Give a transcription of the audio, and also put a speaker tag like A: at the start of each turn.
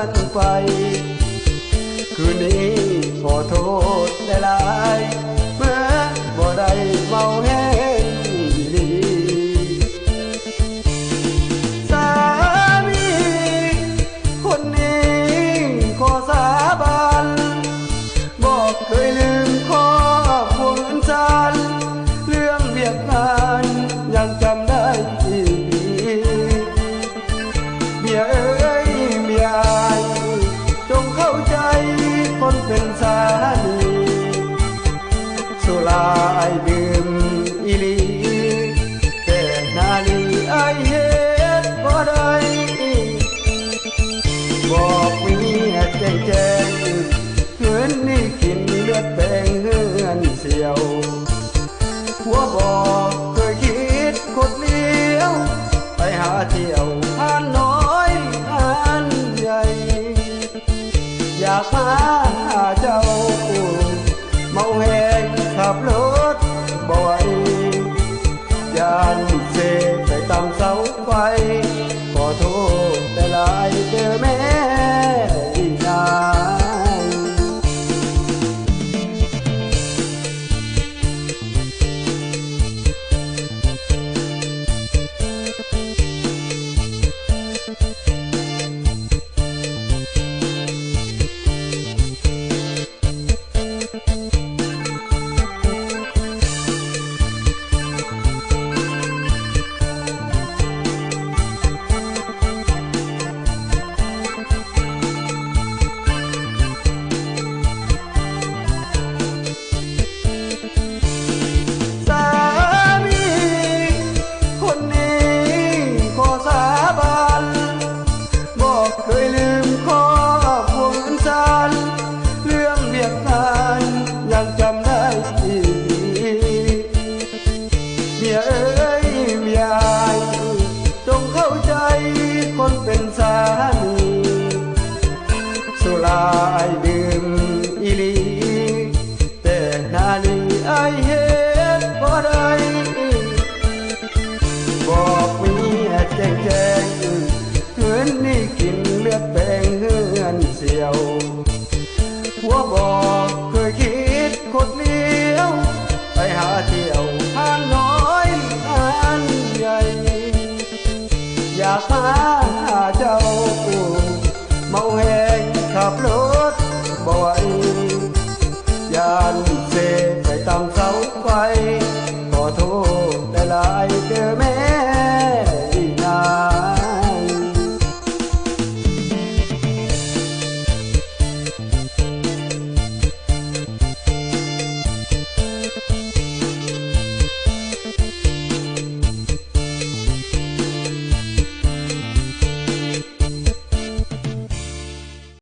A: อนไฟคืนนี้ขอโทษหลายๆเมื่อบ่ได้เมาแห้งดีสามีคนนี้ขอสาบานบอกเคยลืมข้อคงฉันเรื่องเวียดนามยังจำได้ดีเมียเอ้ยเมียจงเข้าใจคนเป็นสามีสุราไอดื่มอีลีแต่นาลีไอเฮ็ดบ่ได้บอกเมียแจ้งเงินนี่กินเลือดแปลงเฮือนเสียวหัวบอกเคยคิดกดเลี้ยวไปหาเที่ยวผ่านน้อยผ่านใหญ่อยากมาหาเจ้าเมาแหงขับรถบ่อยยานเสไปตามเสาไฟขอโทษแต่หลายเด้อแม่นางเคยลืมข้อพวงฉันเรื่องเวียดนามยังจำได้ดีเมียเอ้ยเมียจงเข้าใจคนเป็นสามีสุราไอดื่มอีลีแต่นาลีไอเฮ็ดบ่ได้บอกเมียแจ้งคืนนี้กินเลือดแปลงเฮือนเสียวหัวบอกเคยคิดคดเลี้ยวไปหาเที่ยวผ่านน้อยผ่านใหญ่อยากมา